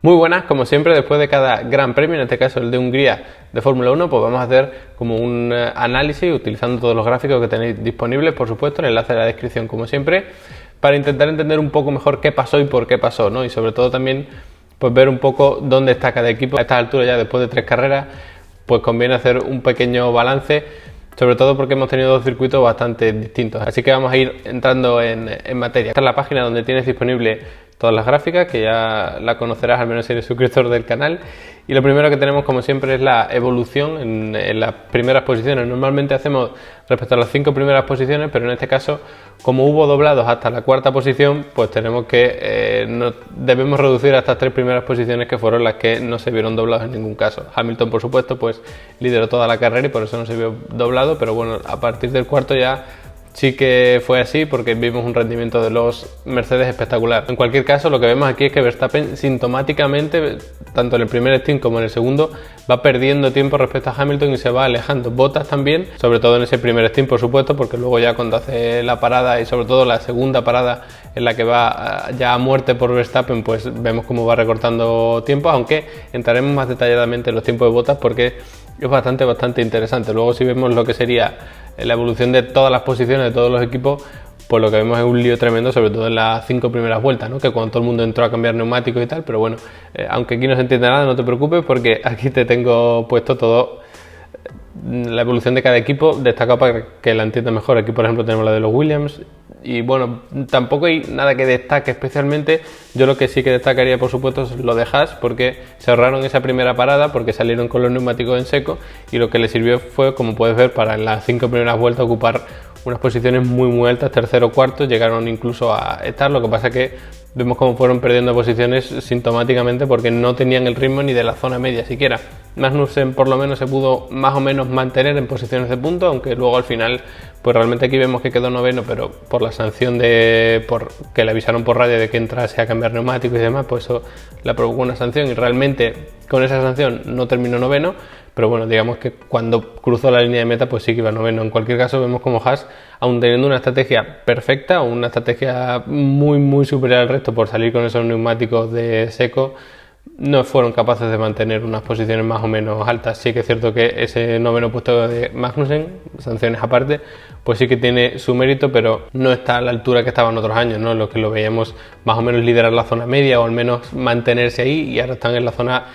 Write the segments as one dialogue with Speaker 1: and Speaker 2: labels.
Speaker 1: Muy buenas, como siempre, después de cada gran premio, en este caso el de Hungría de Fórmula 1, pues vamos a hacer como un análisis utilizando todos los gráficos que tenéis disponibles, por supuesto, el enlace de la descripción, como siempre, para intentar entender un poco mejor qué pasó y por qué pasó, ¿no? Y sobre todo también pues ver un poco dónde está cada equipo. A estas alturas, ya después de 3 carreras, pues conviene hacer un pequeño balance, sobre todo porque hemos tenido dos circuitos bastante distintos. Así que vamos a ir entrando en materia. Esta es la página donde tienes disponible todas las gráficas, que ya la conocerás al menos si eres suscriptor del canal. Y lo primero que tenemos, como siempre, es la evolución en las primeras posiciones. Normalmente hacemos respecto a las 5 primeras posiciones, pero en este caso, como hubo doblados hasta la 4ª posición, pues tenemos que debemos reducir a estas 3 primeras posiciones, que fueron las que no se vieron doblados en ningún caso. Hamilton, por supuesto, pues lideró toda la carrera y por eso no se vio doblado, pero bueno, a partir del cuarto ya sí que fue así, porque vimos un rendimiento de los Mercedes espectacular. En cualquier caso, lo que vemos aquí es que Verstappen sintomáticamente, tanto en el primer stint como en el segundo, va perdiendo tiempo respecto a Hamilton y se va alejando. Bottas también, sobre todo en ese primer stint, por supuesto, porque luego ya cuando hace la parada y sobre todo la segunda parada en la que va ya a muerte por Verstappen, pues vemos cómo va recortando tiempo, aunque entraremos más detalladamente en los tiempos de Bottas porque es bastante interesante. Luego, si vemos lo que sería la evolución de todas las posiciones de todos los equipos, pues lo que vemos es un lío tremendo, sobre todo en las 5 primeras vueltas, ¿no? Que cuando todo el mundo entró a cambiar neumáticos y tal, pero bueno, aunque aquí no se entiende nada, no te preocupes, porque aquí te tengo puesto todo, la evolución de cada equipo, destacado para que la entiendas mejor. Aquí, por ejemplo, tenemos la de los Williams, y bueno, tampoco hay nada que destaque especialmente. Yo lo que sí que destacaría, por supuesto, es lo de Haas, porque se ahorraron esa primera parada, porque salieron con los neumáticos en seco, y lo que les sirvió fue, como puedes ver, para en las 5 primeras vueltas ocupar unas posiciones muy altas, tercero, cuarto, llegaron incluso a estar. Lo que pasa que vemos cómo fueron perdiendo posiciones sintomáticamente porque no tenían el ritmo ni de la zona media siquiera. Magnussen por lo menos se pudo más o menos mantener en posiciones de punto, aunque luego al final pues realmente aquí vemos que quedó noveno, pero por la sanción que le avisaron por radio de que entrase a cambiar neumáticos y demás, pues eso le provocó una sanción y realmente con esa sanción no terminó noveno. Pero bueno, digamos que cuando cruzó la línea de meta pues sí que iba noveno. En cualquier caso vemos como Haas, aun teniendo una estrategia perfecta o una estrategia muy superior al resto por salir con esos neumáticos de seco, no fueron capaces de mantener unas posiciones más o menos altas. Sí que es cierto que ese noveno puesto de Magnussen, sanciones aparte, pues sí que tiene su mérito, pero no está a la altura que estaba en otros años, ¿no? Lo que lo veíamos más o menos liderar la zona media o al menos mantenerse ahí, y ahora están en la zona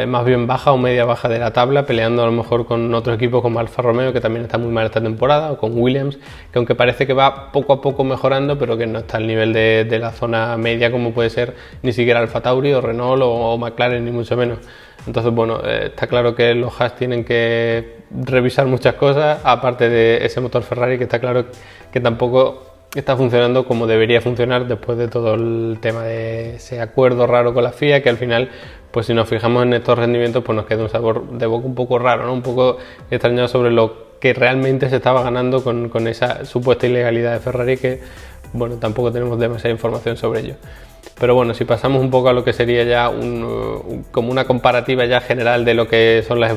Speaker 1: más bien baja o media baja de la tabla, peleando a lo mejor con otros equipos como Alfa Romeo, que también está muy mal esta temporada, o con Williams, que aunque parece que va poco a poco mejorando, pero que no está al nivel de la zona media como puede ser ni siquiera Alfa Tauri o Renault o McLaren, ni mucho menos. Entonces, bueno, está claro que los Haas tienen que revisar muchas cosas, aparte de ese motor Ferrari, que está claro que tampoco está funcionando como debería funcionar después de todo el tema de ese acuerdo raro con la FIA, que al final, pues si nos fijamos en estos rendimientos, pues nos queda un sabor de boca un poco raro, ¿no? Un poco extrañado sobre lo que realmente se estaba ganando con esa supuesta ilegalidad de Ferrari, que, bueno, tampoco tenemos demasiada información sobre ello. Pero bueno, si pasamos un poco a lo que sería ya como una comparativa ya general de lo que son las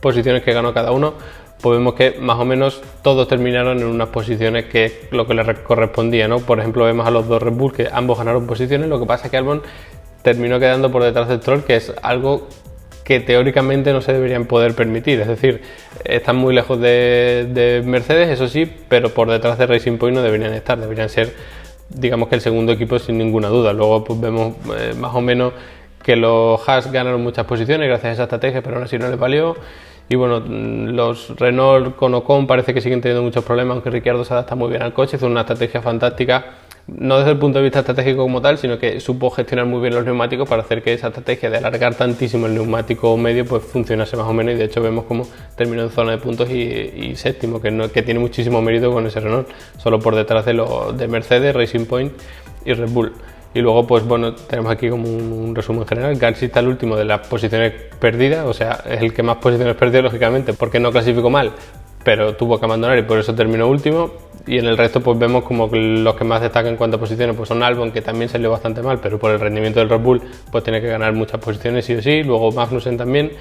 Speaker 1: posiciones que ganó cada uno, pues vemos que más o menos todos terminaron en unas posiciones que es lo que les correspondía, ¿no? Por ejemplo, vemos a los dos Red Bull que ambos ganaron posiciones. Lo que pasa es que Albon terminó quedando por detrás de Stroll, que es algo que teóricamente no se deberían poder permitir. Es decir, están muy lejos de Mercedes, eso sí, pero por detrás de Racing Point no deberían estar, deberían ser, digamos, que el segundo equipo sin ninguna duda. Luego pues vemos más o menos que los Haas ganaron muchas posiciones gracias a esa estrategia, pero aún así no les valió. Y bueno, los Renault con Ocon parece que siguen teniendo muchos problemas, aunque Ricciardo se adapta muy bien al coche, hizo una estrategia fantástica, no desde el punto de vista estratégico como tal, sino que supo gestionar muy bien los neumáticos para hacer que esa estrategia de alargar tantísimo el neumático medio pues funcionase más o menos, y de hecho vemos cómo terminó en zona de puntos y séptimo, que tiene muchísimo mérito con ese Renault, solo por detrás de Mercedes, Racing Point y Red Bull. Y luego, pues bueno, tenemos aquí como un resumen general. Gasly está el último de las posiciones perdidas, o sea, es el que más posiciones perdió, lógicamente, porque no clasificó mal, pero tuvo que abandonar y por eso terminó último. Y en el resto pues vemos como que los que más destacan en cuanto a posiciones pues son Albon, que también salió bastante mal, pero por el rendimiento del Red Bull pues tiene que ganar muchas posiciones sí o sí. Luego Magnussen también.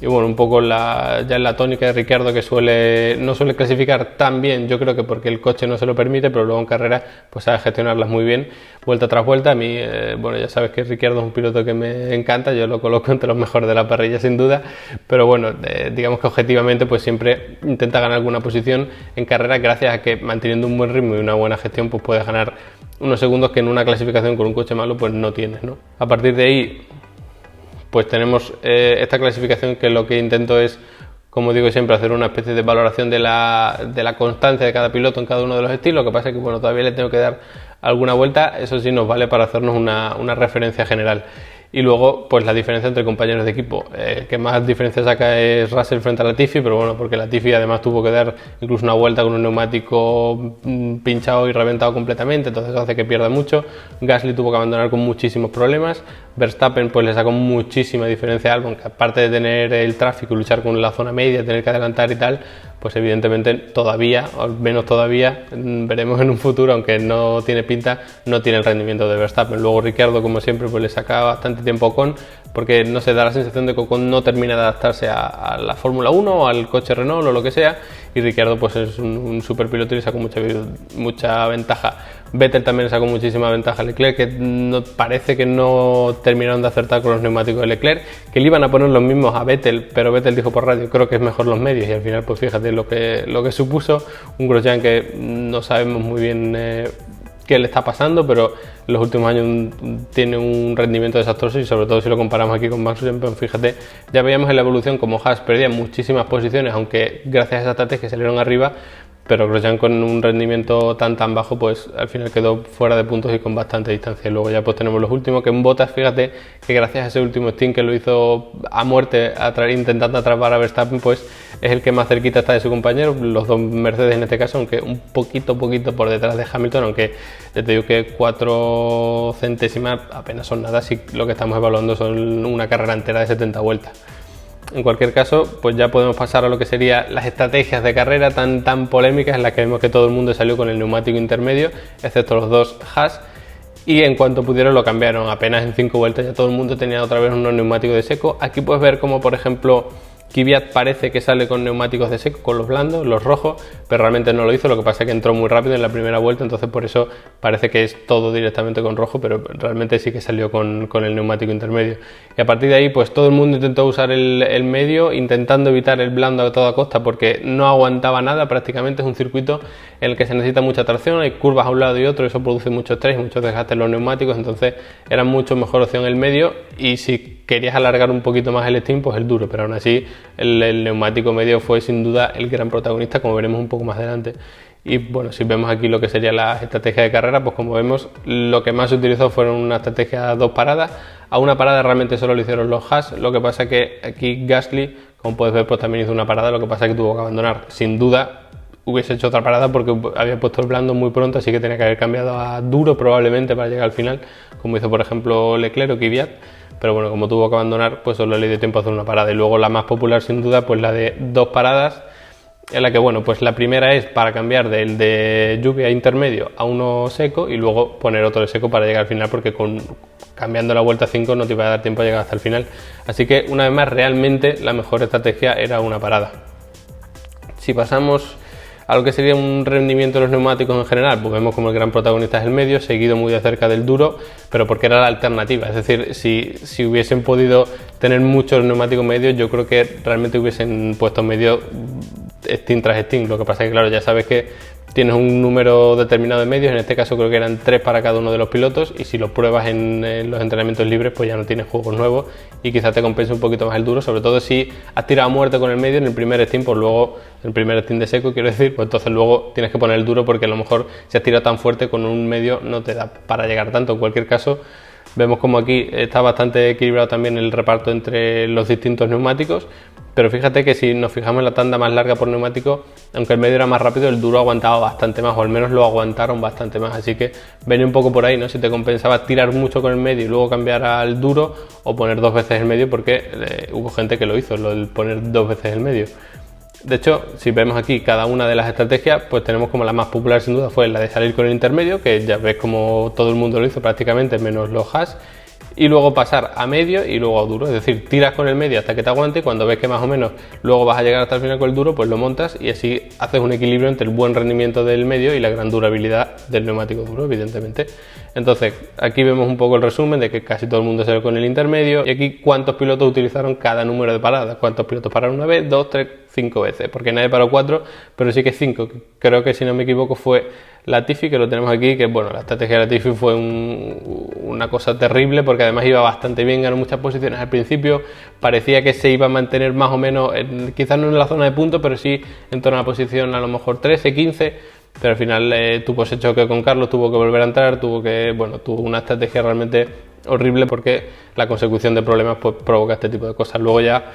Speaker 1: Y bueno, un poco ya en la tónica de Ricciardo, que no suele clasificar tan bien, yo creo que porque el coche no se lo permite, pero luego en carrera pues sabe gestionarlas muy bien, vuelta tras vuelta. A mí, bueno, ya sabes que Ricciardo es un piloto que me encanta, yo lo coloco entre los mejores de la parrilla sin duda, pero bueno, digamos que objetivamente pues siempre intenta ganar alguna posición en carrera, gracias a que manteniendo un buen ritmo y una buena gestión pues puedes ganar unos segundos que en una clasificación con un coche malo pues no tienes, ¿no? A partir de ahí pues tenemos esta clasificación, que lo que intento es, como digo siempre, hacer una especie de valoración de la constancia de cada piloto en cada uno de los estilos. Lo que pasa es que bueno, todavía le tengo que dar alguna vuelta, eso sí nos vale para hacernos una referencia general. Y luego, pues la diferencia entre compañeros de equipo. El que más diferencia saca es Russell frente a Latifi, pero bueno, porque Latifi además tuvo que dar incluso una vuelta con un neumático pinchado y reventado completamente, entonces hace que pierda mucho. Gasly tuvo que abandonar con muchísimos problemas. Verstappen pues le sacó muchísima diferencia a Albon, que aparte de tener el tráfico y luchar con la zona media, tener que adelantar y tal, pues evidentemente todavía, o al menos todavía, veremos en un futuro, aunque no tiene pinta, no tiene el rendimiento de Verstappen. Luego Ricciardo, como siempre, pues le saca bastante tiempo a Ocon, porque no se da la sensación de que Ocon no termina de adaptarse a la Fórmula 1 o al coche Renault o lo que sea, y Ricciardo pues es un super piloto y le sacó mucha ventaja. Vettel también le sacó muchísima ventaja a Leclerc, que parece que no terminaron de acertar con los neumáticos de Leclerc, que le iban a poner los mismos a Vettel, pero Vettel dijo por radio, creo que es mejor los medios, y al final pues fíjate lo que supuso un Grosjean que no sabemos muy bien qué le está pasando, pero en los últimos años tiene un rendimiento desastroso, y sobre todo si lo comparamos aquí con Max Verstappen, fíjate, ya veíamos en la evolución como Haas perdía muchísimas posiciones, aunque gracias a esa estrategia salieron arriba, pero Grosjean con un rendimiento tan bajo pues al final quedó fuera de puntos y con bastante distancia. Y luego ya pues tenemos los últimos, que en Bottas, fíjate que gracias a ese último stint que lo hizo a muerte intentando atrapar a Verstappen, pues es el que más cerquita está de su compañero, los dos Mercedes en este caso, aunque un poquito por detrás de Hamilton, aunque te digo que 4 centésimas apenas son nada si lo que estamos evaluando son una carrera entera de 70 vueltas. En cualquier caso, pues ya podemos pasar a lo que serían las estrategias de carrera tan polémicas, en las que vemos que todo el mundo salió con el neumático intermedio, excepto los dos Haas, y en cuanto pudieron lo cambiaron. Apenas en 5 vueltas ya todo el mundo tenía otra vez unos neumáticos de seco. Aquí puedes ver como, por ejemplo, Kvyat parece que sale con neumáticos de seco, con los blandos, los rojos, pero realmente no lo hizo. Lo que pasa es que entró muy rápido en la primera vuelta, entonces por eso parece que es todo directamente con rojo, pero realmente sí que salió con el neumático intermedio. Y a partir de ahí pues todo el mundo intentó usar el medio, intentando evitar el blando a toda costa, porque no aguantaba nada. Prácticamente es un circuito en el que se necesita mucha tracción, hay curvas a un lado y otro, eso produce mucho estrés y muchos desgastes en los neumáticos, entonces era mucho mejor opción el medio, y si querías alargar un poquito más el steam, pues el duro, pero aún así el neumático medio fue sin duda el gran protagonista, como veremos un poco más adelante. Y bueno, si vemos aquí lo que sería la estrategia de carrera, pues como vemos, lo que más se utilizó fueron una estrategia a 2 paradas. A una parada realmente solo lo hicieron los Haas, lo que pasa que aquí Gasly, como puedes ver, pues también hizo una parada, lo que pasa que tuvo que abandonar. Sin duda hubiese hecho otra parada porque había puesto el blando muy pronto, así que tenía que haber cambiado a duro probablemente para llegar al final, como hizo por ejemplo Leclerc o Kvyat. Pero bueno, como tuvo que abandonar, pues solo le dio tiempo a hacer una parada. Y luego la más popular sin duda, pues la de 2 paradas, en la que bueno, pues la primera es para cambiar del de lluvia intermedio a uno seco, y luego poner otro de seco para llegar al final, porque cambiando la vuelta 5 no te iba a dar tiempo a llegar hasta el final. Así que una vez más, realmente la mejor estrategia era una parada. Si pasamos a lo que sería un rendimiento de los neumáticos en general, pues vemos como el gran protagonista es el medio, seguido muy de cerca del duro, pero porque era la alternativa. Es decir, si hubiesen podido tener muchos neumáticos medios, yo creo que realmente hubiesen puesto medio stint tras stint. Lo que pasa es que claro, ya sabes que tienes un número determinado de medios, en este caso creo que eran 3 para cada uno de los pilotos, y si los pruebas en los entrenamientos libres, pues ya no tienes juegos nuevos y quizás te compense un poquito más el duro, sobre todo si has tirado a muerte con el medio en el primer stint, pues luego, en el primer stint de seco quiero decir, pues entonces luego tienes que poner el duro, porque a lo mejor si has tirado tan fuerte con un medio no te da para llegar tanto. En cualquier caso, vemos como aquí está bastante equilibrado también el reparto entre los distintos neumáticos, pero fíjate que si nos fijamos en la tanda más larga por neumático, aunque el medio era más rápido, el duro aguantaba bastante más, o al menos lo aguantaron bastante más, así que venía un poco por ahí, ¿no? Si te compensaba tirar mucho con el medio y luego cambiar al duro, o poner 2 veces el medio, porque hubo gente que lo hizo, lo del poner 2 veces el medio. De hecho, si vemos aquí cada una de las estrategias, pues tenemos como la más popular sin duda fue la de salir con el intermedio, que ya ves como todo el mundo lo hizo prácticamente, menos los Haas. y luego pasar a medio y luego a duro, es decir, tiras con el medio hasta que te aguante y cuando ves que más o menos luego vas a llegar hasta el final con el duro, pues lo montas y así haces un equilibrio entre el buen rendimiento del medio y la gran durabilidad del neumático duro, evidentemente. Entonces, aquí vemos un poco el resumen de que casi todo el mundo salió con el intermedio y aquí cuántos pilotos utilizaron cada número de paradas, cuántos pilotos pararon una vez, 2, 3, 5 veces, porque nadie paró 4, pero sí que 5, creo que si no me equivoco fue Latifi, que lo tenemos aquí, que bueno, la estrategia de Latifi fue una cosa terrible porque además iba bastante bien, ganó muchas posiciones al principio, parecía que se iba a mantener más o menos, quizás no en la zona de puntos, pero sí en torno a la posición a lo mejor 13, 15, pero al final tuvo ese choque con Carlos, tuvo que volver a entrar, tuvo una estrategia realmente horrible porque la consecución de problemas pues provoca este tipo de cosas. Luego ya,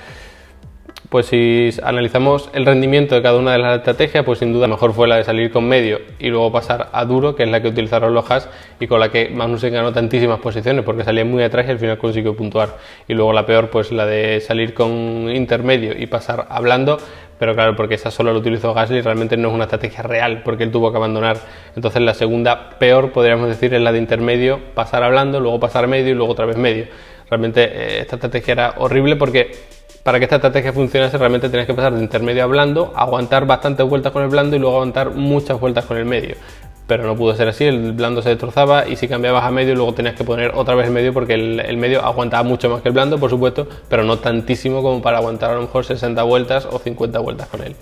Speaker 1: pues si analizamos el rendimiento de cada una de las estrategias, pues sin duda mejor fue la de salir con medio y luego pasar a duro, que es la que utilizaron los Haas y con la que Magnussen ganó tantísimas posiciones porque salía muy atrás y al final consiguió puntuar. Y luego la peor, pues la de salir con intermedio y pasar a blando, pero claro, porque esa solo lo utilizó Gasly, realmente no es una estrategia real porque él tuvo que abandonar. Entonces la segunda peor, podríamos decir, es la de intermedio, pasar a blando, luego pasar a medio y luego otra vez medio. Realmente esta estrategia era horrible porque para que esta estrategia funcionase realmente tenías que pasar de intermedio a blando, aguantar bastantes vueltas con el blando y luego aguantar muchas vueltas con el medio. Pero no pudo ser así, el blando se destrozaba y si cambiabas a medio luego tenías que poner otra vez el medio porque el medio aguantaba mucho más que el blando, por supuesto, pero no tantísimo como para aguantar a lo mejor 60 vueltas o 50 vueltas con él.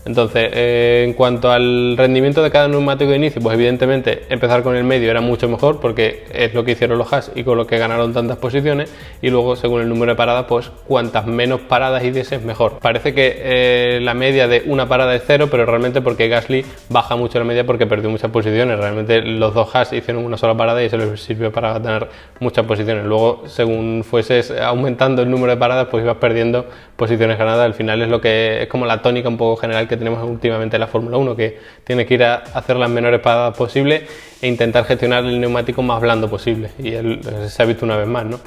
Speaker 1: Entonces, en cuanto al rendimiento de cada neumático de inicio, pues evidentemente empezar con el medio era mucho mejor porque es lo que hicieron los Haas y con lo que ganaron tantas posiciones, y luego según el número de paradas, pues cuantas menos paradas hicieses mejor. Parece que la media de una parada es 0, pero realmente porque Gasly baja mucho la media porque perdió muchas posiciones. Realmente los dos Haas hicieron una sola parada y eso les sirvió para ganar muchas posiciones. Luego, según fueses aumentando el número de paradas, pues ibas perdiendo posiciones ganadas. Al final es como la tónica un poco general que tenemos últimamente en la Fórmula 1, que tiene que ir a hacer las menores paradas posibles e intentar gestionar el neumático más blando posible, y se ha visto una vez más, ¿no?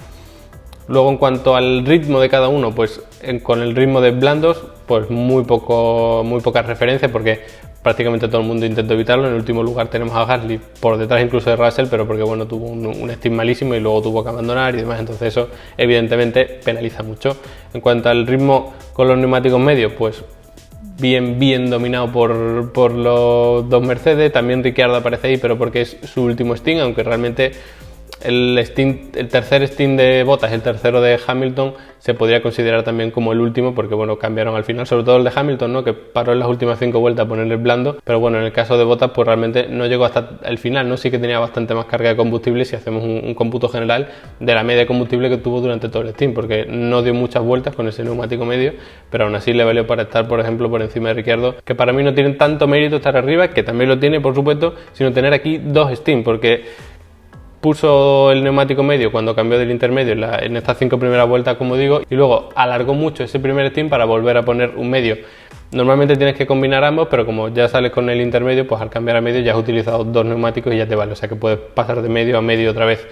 Speaker 1: Luego, en cuanto al ritmo de cada uno, pues con el ritmo de blandos, pues muy poca referencia porque prácticamente todo el mundo intentó evitarlo. En el último lugar tenemos a Gasly, por detrás incluso de Russell, pero porque bueno, tuvo un stint malísimo y luego tuvo que abandonar y demás, entonces eso evidentemente penaliza mucho. En cuanto al ritmo con los neumáticos medios, pues bien dominado por los dos Mercedes. También Ricciardo aparece ahí, pero porque es su último stint, aunque realmente el tercer stint de Bottas, el tercero de Hamilton, se podría considerar también como el último, porque bueno, cambiaron al final, sobre todo el de Hamilton, ¿no?, que paró en las últimas 5 vueltas a ponerle el blando, pero bueno, en el caso de Bottas pues realmente no llegó hasta el final, ¿no? Sí que tenía bastante más carga de combustible si hacemos un cómputo general de la media de combustible que tuvo durante todo el stint, porque no dio muchas vueltas con ese neumático medio, pero aún así le valió para estar, por ejemplo, por encima de Ricciardo, que para mí no tienen tanto mérito estar arriba, que también lo tiene, por supuesto, sino tener aquí dos stints, porque puso el neumático medio cuando cambió del intermedio en estas 5 primeras vueltas, como digo, y luego alargó mucho ese primer stint para volver a poner un medio. Normalmente tienes que combinar ambos, pero como ya sales con el intermedio, pues al cambiar a medio ya has utilizado 2 neumáticos y ya te vale, o sea que puedes pasar de medio a medio otra vez.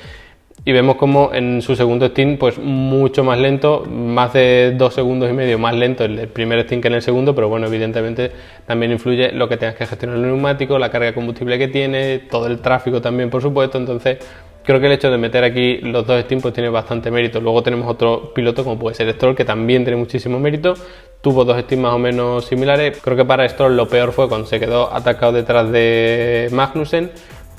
Speaker 1: Y vemos como en su segundo stint, pues mucho más lento, más de 2 segundos y medio más lento el primer stint que en el segundo, pero bueno, evidentemente también influye lo que tengas que gestionar el neumático, la carga de combustible que tiene, todo el tráfico también, por supuesto. Entonces creo que el hecho de meter aquí los dos stints pues tiene bastante mérito. Luego tenemos otro piloto como puede ser Stroll, que también tiene muchísimo mérito, tuvo 2 stints más o menos similares. Creo que para Stroll lo peor fue cuando se quedó atacado detrás de Magnussen,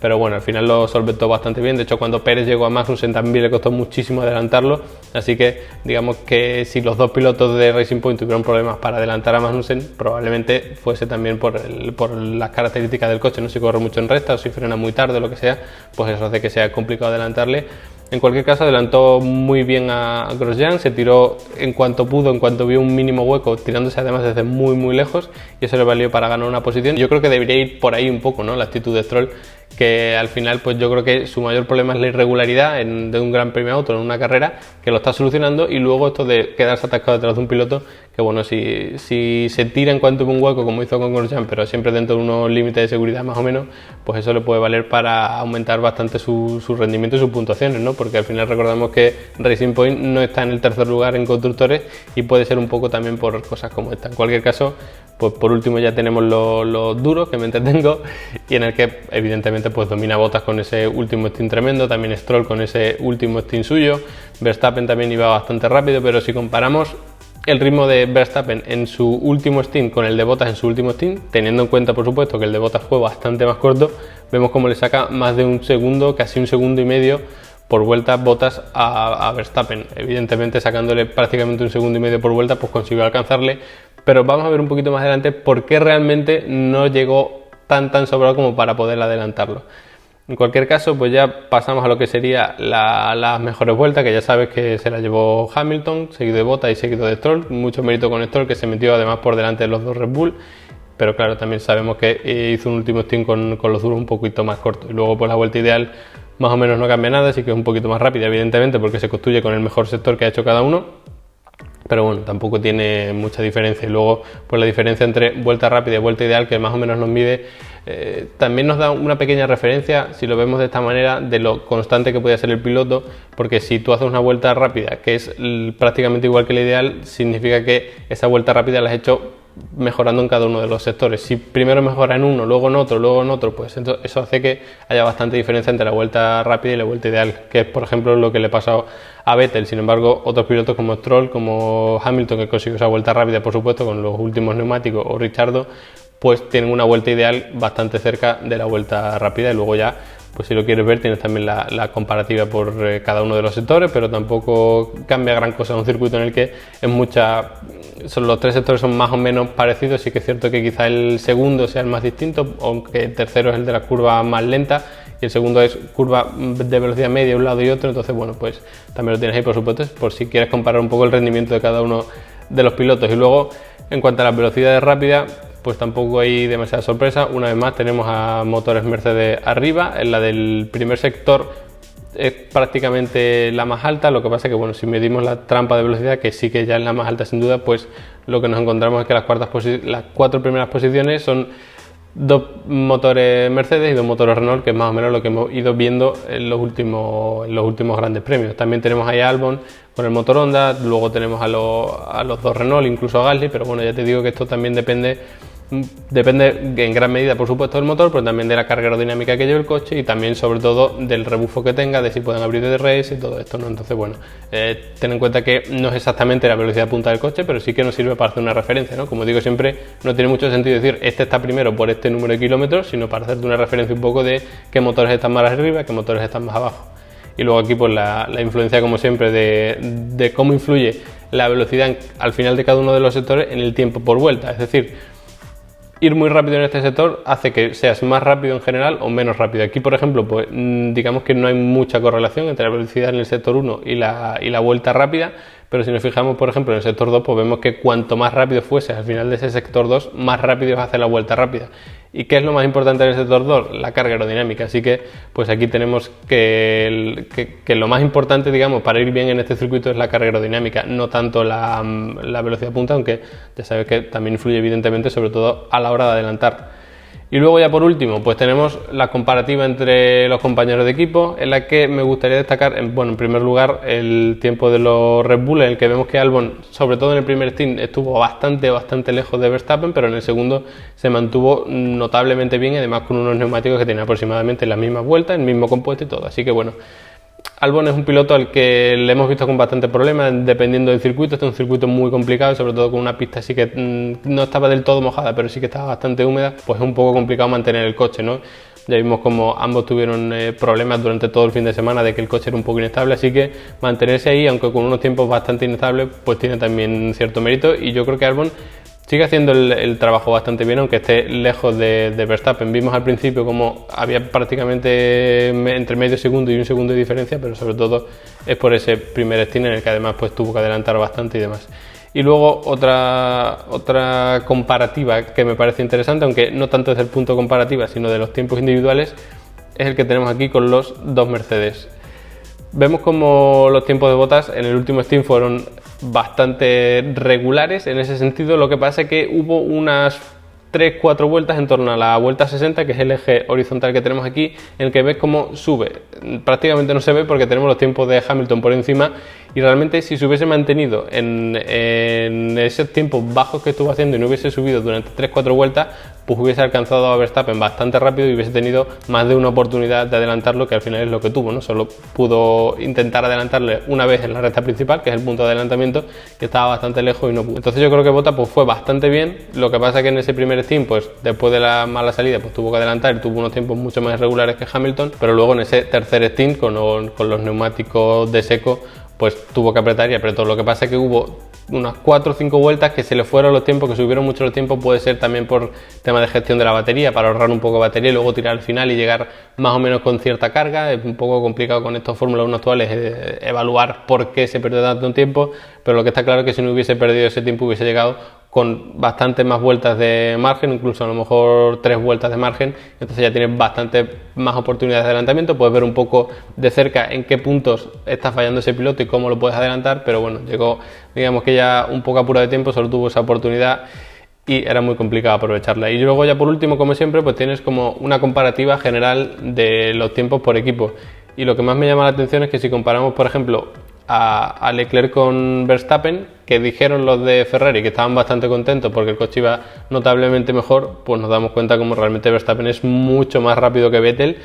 Speaker 1: pero bueno, al final lo solventó bastante bien. De hecho, cuando Pérez llegó a Magnussen también le costó muchísimo adelantarlo, así que digamos que si los dos pilotos de Racing Point tuvieron problemas para adelantar a Magnussen, probablemente fuese también por las características del coche, no si corre mucho en recta o si frena muy tarde o lo que sea, pues eso hace que sea complicado adelantarle. En cualquier caso, adelantó muy bien a Grosjean, se tiró en cuanto pudo, en cuanto vio un mínimo hueco, tirándose además desde muy lejos, y eso le valió para ganar una posición. Yo creo que debería ir por ahí un poco, ¿no?, la actitud de Stroll, que al final pues yo creo que su mayor problema es la irregularidad de un gran premio a otro en una carrera, que lo está solucionando, y luego esto de quedarse atascado detrás de un piloto, que bueno, si se tira en cuanto ve un hueco como hizo con Grosjean, pero siempre dentro de unos límites de seguridad más o menos, pues eso le puede valer para aumentar bastante su rendimiento y sus puntuaciones, ¿no? Porque al final recordamos que Racing Point no está en el tercer lugar en constructores y puede ser un poco también por cosas como esta. En cualquier caso, Pues por último ya tenemos los duros, que me entretengo, y en el que evidentemente pues domina Bottas con ese último stint tremendo, también Stroll con ese último stint suyo, Verstappen también iba bastante rápido, pero si comparamos el ritmo de Verstappen en su último stint con el de Bottas en su último stint, teniendo en cuenta por supuesto que el de Bottas fue bastante más corto, vemos como le saca más de un segundo, casi un segundo y medio por vuelta Bottas a Verstappen. Evidentemente sacándole prácticamente un segundo y medio por vuelta pues consiguió alcanzarle, pero vamos a ver un poquito más adelante por qué realmente no llegó tan sobrado como para poder adelantarlo. En cualquier caso, pues ya pasamos a lo que sería las mejores vueltas, que ya sabes que se la llevó Hamilton, seguido de Bottas y seguido de Stroll. Mucho mérito con Stroll, que se metió además por delante de los dos Red Bull, pero claro, también sabemos que hizo un último stint con los duros un poquito más corto. Y luego pues la vuelta ideal más o menos no cambia nada, así que es un poquito más rápida, evidentemente, porque se construye con el mejor sector que ha hecho cada uno. Pero bueno, tampoco tiene mucha diferencia. Y luego, pues la diferencia entre vuelta rápida y vuelta ideal, que más o menos nos mide, también nos da una pequeña referencia, si lo vemos de esta manera, de lo constante que puede ser el piloto, porque si tú haces una vuelta rápida, que es prácticamente igual que la ideal, significa que esa vuelta rápida la has hecho mejorando en cada uno de los sectores. Si primero mejora en uno, luego en otro, pues eso hace que haya bastante diferencia entre la vuelta rápida y la vuelta ideal, que es por ejemplo lo que le pasó a Vettel. Sin embargo, otros pilotos como Stroll, como Hamilton, que consiguió esa vuelta rápida por supuesto con los últimos neumáticos, o Ricciardo, pues tienen una vuelta ideal bastante cerca de la vuelta rápida. Y luego ya, pues si lo quieres ver, tienes también la comparativa por cada uno de los sectores, pero tampoco cambia gran cosa. Es un circuito en el que los tres sectores son más o menos parecidos. Sí que es cierto que quizá el segundo sea el más distinto, aunque el tercero es el de la curva más lenta y el segundo es curva de velocidad media un lado y otro. Entonces bueno, pues también lo tienes ahí por supuesto, por si quieres comparar un poco el rendimiento de cada uno de los pilotos. Y luego, en cuanto a las velocidades rápidas, pues tampoco hay demasiada sorpresa. Una vez más tenemos a motores Mercedes arriba. En la del primer sector es prácticamente la más alta. Lo que pasa es que bueno, si medimos la trampa de velocidad, que sí que ya es la más alta sin duda, pues lo que nos encontramos es que las cuatro primeras posiciones son dos motores Mercedes y dos motores Renault, que es más o menos lo que hemos ido viendo en los últimos grandes premios. También tenemos ahí a Albon con el motor Honda, luego tenemos a los dos Renault, incluso a Gasly, pero bueno, ya te digo que esto también depende en gran medida por supuesto del motor, pero también de la carga aerodinámica que lleve el coche y también sobre todo del rebufo que tenga, de si pueden abrir DRS y todo esto, ¿no? Entonces bueno, ten en cuenta que no es exactamente la velocidad punta del coche, pero sí que nos sirve para hacer una referencia, ¿no? Como digo siempre, no tiene mucho sentido decir este está primero por este número de kilómetros, sino para hacerte una referencia un poco de qué motores están más arriba, qué motores están más abajo. Y luego aquí pues la influencia como siempre de cómo influye la velocidad al final de cada uno de los sectores en el tiempo por vuelta, es decir, ir muy rápido en este sector hace que seas más rápido en general o menos rápido. Aquí, por ejemplo, pues digamos que no hay mucha correlación entre la velocidad en el sector 1 y la vuelta rápida, pero si nos fijamos, por ejemplo, en el sector 2, pues vemos que cuanto más rápido fuese al final de ese sector 2, más rápido hace la vuelta rápida. ¿Y qué es lo más importante en el sector 2? La carga aerodinámica. Así que, pues aquí tenemos que lo más importante, digamos, para ir bien en este circuito es la carga aerodinámica, no tanto la velocidad punta, aunque ya sabes que también influye evidentemente, sobre todo a la hora de adelantar. Y luego ya por último, pues tenemos la comparativa entre los compañeros de equipo, en la que me gustaría destacar, en primer lugar, el tiempo de los Red Bull, en el que vemos que Albon, sobre todo en el primer stint, estuvo bastante lejos de Verstappen, pero en el segundo se mantuvo notablemente bien, y además con unos neumáticos que tenían aproximadamente las mismas vueltas, el mismo compuesto y todo. Así que bueno, Albon es un piloto al que le hemos visto con bastante problemas dependiendo del circuito. Este es un circuito muy complicado y sobre todo con una pista así que no estaba del todo mojada, pero sí que estaba bastante húmeda, pues es un poco complicado mantener el coche, ¿no? Ya vimos como ambos tuvieron problemas durante todo el fin de semana de que el coche era un poco inestable, así que mantenerse ahí, aunque con unos tiempos bastante inestables, pues tiene también cierto mérito. Y yo creo que Albon sigue haciendo el trabajo bastante bien, aunque esté lejos de Verstappen. Vimos al principio como había prácticamente entre medio segundo y un segundo de diferencia, pero sobre todo es por ese primer stint en el que además pues tuvo que adelantar bastante y demás. Y luego otra comparativa que me parece interesante, aunque no tanto desde el punto comparativa, sino de los tiempos individuales, es el que tenemos aquí con los dos Mercedes. Vemos como los tiempos de Bottas en el último stint fueron bastante regulares en ese sentido. Lo que pasa es que hubo unas 3-4 vueltas en torno a la vuelta 60, que es el eje horizontal que tenemos aquí, en el que ves cómo sube. Prácticamente no se ve porque tenemos los tiempos de Hamilton por encima, y realmente si se hubiese mantenido en esos tiempos bajos que estuvo haciendo y no hubiese subido durante 3-4 vueltas, pues hubiese alcanzado a Verstappen bastante rápido y hubiese tenido más de una oportunidad de adelantarlo, que al final es lo que tuvo, ¿no? Solo pudo intentar adelantarle una vez en la recta principal, que es el punto de adelantamiento, que estaba bastante lejos y no pudo. Entonces yo creo que Bottas pues fue bastante bien. Lo que pasa es que en ese primer stint, pues después de la mala salida, pues tuvo que adelantar y tuvo unos tiempos mucho más irregulares que Hamilton, pero luego en ese tercer stint con los neumáticos de seco, pues tuvo que apretar y apretó. Lo que pasa es que hubo unas 4 o 5 vueltas que se le fueron los tiempos, que subieron mucho los tiempos. Puede ser también por tema de gestión de la batería, para ahorrar un poco de batería y luego tirar al final y llegar más o menos con cierta carga. Es un poco complicado con estos Fórmula 1 actuales evaluar por qué se perdió tanto tiempo, pero lo que está claro es que si no hubiese perdido ese tiempo hubiese llegado con bastantes más vueltas de margen, incluso a lo mejor 3 vueltas de margen. Entonces ya tienes bastante más oportunidades de adelantamiento, puedes ver un poco de cerca en qué puntos está fallando ese piloto y cómo lo puedes adelantar, pero bueno, llegó, digamos que ya un poco apurado de tiempo, solo tuvo esa oportunidad y era muy complicado aprovecharla. Y luego ya por último, como siempre, pues tienes como una comparativa general de los tiempos por equipo, y lo que más me llama la atención es que si comparamos, por ejemplo, a Leclerc con Verstappen, que dijeron los de Ferrari que estaban bastante contentos porque el coche iba notablemente mejor, pues nos damos cuenta como realmente Verstappen es mucho más rápido que Vettel,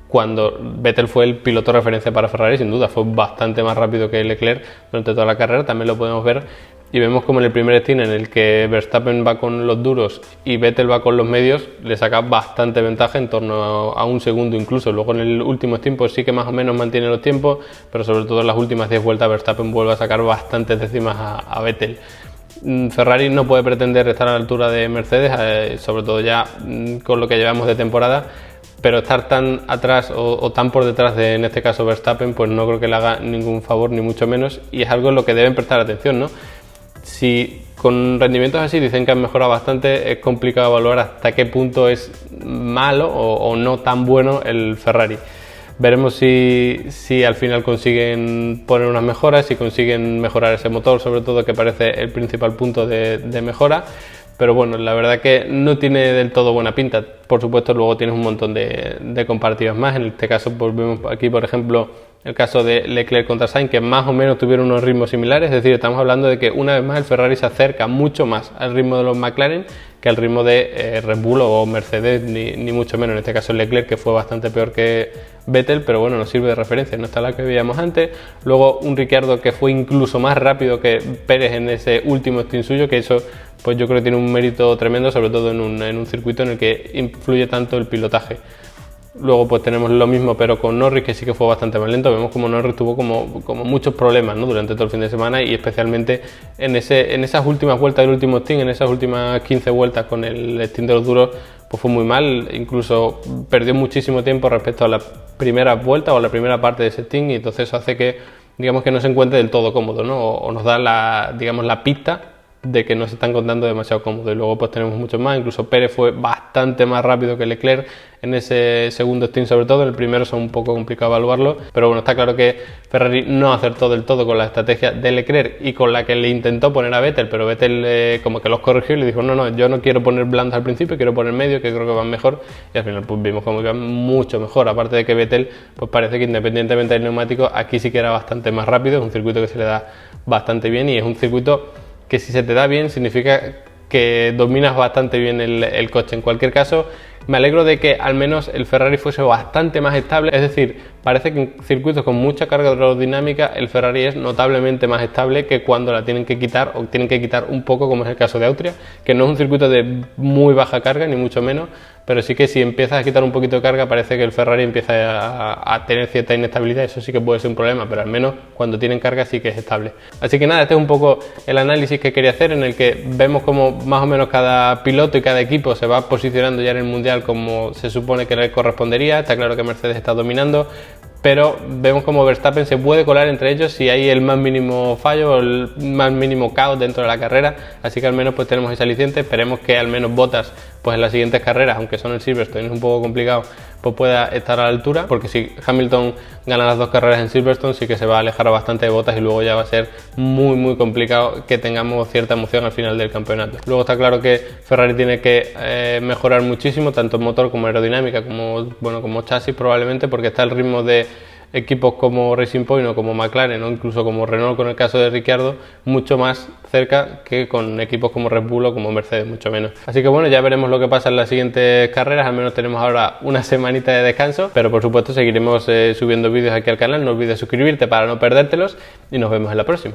Speaker 1: cuando Vettel fue el piloto de referencia para Ferrari, sin duda, fue bastante más rápido que Leclerc durante toda la carrera. También lo podemos ver y vemos como en el primer stint, en el que Verstappen va con los duros y Vettel va con los medios, le saca bastante ventaja, en torno a un segundo incluso. Luego en el último stint pues sí que más o menos mantiene los tiempos, pero sobre todo en las últimas 10 vueltas Verstappen vuelve a sacar bastantes décimas a Vettel. Ferrari no puede pretender estar a la altura de Mercedes, sobre todo ya con lo que llevamos de temporada, pero estar tan atrás o tan por detrás de, en este caso, Verstappen, pues no creo que le haga ningún favor, ni mucho menos, y es algo en lo que deben prestar atención, ¿no? Si con rendimientos así dicen que han mejorado bastante, es complicado evaluar hasta qué punto es malo o no tan bueno el Ferrari. Veremos si al final consiguen poner unas mejoras, si consiguen mejorar ese motor, sobre todo, que parece el principal punto de mejora. Pero bueno, la verdad que no tiene del todo buena pinta. Por supuesto, luego tienes un montón de comparativas más. En este caso, pues vemos aquí, por ejemplo, el caso de Leclerc contra Sainz, que más o menos tuvieron unos ritmos similares. Es decir, estamos hablando de que una vez más el Ferrari se acerca mucho más al ritmo de los McLaren que al ritmo de Red Bull o Mercedes, ni mucho menos. En este caso Leclerc, que fue bastante peor que Vettel, pero bueno, nos sirve de referencia, no está la que veíamos antes. Luego un Ricciardo que fue incluso más rápido que Pérez en ese último stint suyo, que eso pues yo creo que tiene un mérito tremendo, sobre todo en un circuito en el que influye tanto el pilotaje. Luego pues tenemos lo mismo pero con Norris, que sí que fue bastante más lento. Vemos como Norris tuvo como muchos problemas, ¿no?, durante todo el fin de semana, y especialmente en esas últimas vueltas del último stint, en esas últimas 15 vueltas con el stint de los duros, pues fue muy mal. Incluso perdió muchísimo tiempo respecto a la primera vuelta o a la primera parte de ese stint, y entonces eso hace que, digamos, que no se encuentre del todo cómodo, ¿no? O nos da la pista de que no se están contando demasiado cómodo. Y luego pues tenemos muchos más. Incluso Pérez fue bastante más rápido que Leclerc en ese segundo stint, sobre todo. En el primero son un poco complicado evaluarlo, pero bueno, está claro que Ferrari no acertó del todo con la estrategia de Leclerc y con la que le intentó poner a Vettel, pero Vettel como que los corrigió y le dijo no, yo no quiero poner blandos al principio, quiero poner medio, que creo que van mejor, y al final pues vimos como que van mucho mejor. Aparte de que Vettel pues parece que, independientemente del neumático, aquí sí que era bastante más rápido. Es un circuito que se le da bastante bien, y es un circuito que si se te da bien significa que dominas bastante bien el coche. En cualquier caso, me alegro de que al menos el Ferrari fuese bastante más estable. Es decir, parece que en circuitos con mucha carga aerodinámica el Ferrari es notablemente más estable que cuando la tienen que quitar, o tienen que quitar un poco, como es el caso de Austria, que no es un circuito de muy baja carga, ni mucho menos, pero sí que si empiezas a quitar un poquito de carga parece que el Ferrari empieza a tener cierta inestabilidad. Eso sí que puede ser un problema, pero al menos cuando tienen carga sí que es estable. Así que nada, este es un poco el análisis que quería hacer, en el que vemos como más o menos cada piloto y cada equipo se va posicionando ya en el Mundial como se supone que le correspondería. Está claro que Mercedes está dominando, pero vemos como Verstappen se puede colar entre ellos si hay el más mínimo fallo o el más mínimo caos dentro de la carrera. Así que al menos pues tenemos ese aliciente. Esperemos que al menos Bottas pues en las siguientes carreras, aunque son el Silverstone, es un poco complicado, pues pueda estar a la altura, porque si Hamilton gana las 2 carreras en Silverstone sí que se va a alejar bastante de Bottas y luego ya va a ser muy complicado que tengamos cierta emoción al final del campeonato. Luego está claro que Ferrari tiene que mejorar muchísimo, tanto en motor como aerodinámica, como chasis probablemente, porque está el ritmo de equipos como Racing Point o como McLaren o incluso como Renault con el caso de Ricciardo mucho más cerca que con equipos como Red Bull o como Mercedes, mucho menos. Así que bueno, ya veremos lo que pasa en las siguientes carreras, al menos tenemos ahora una semanita de descanso, pero por supuesto seguiremos subiendo vídeos aquí al canal. No olvides suscribirte para no perdértelos y nos vemos en la próxima.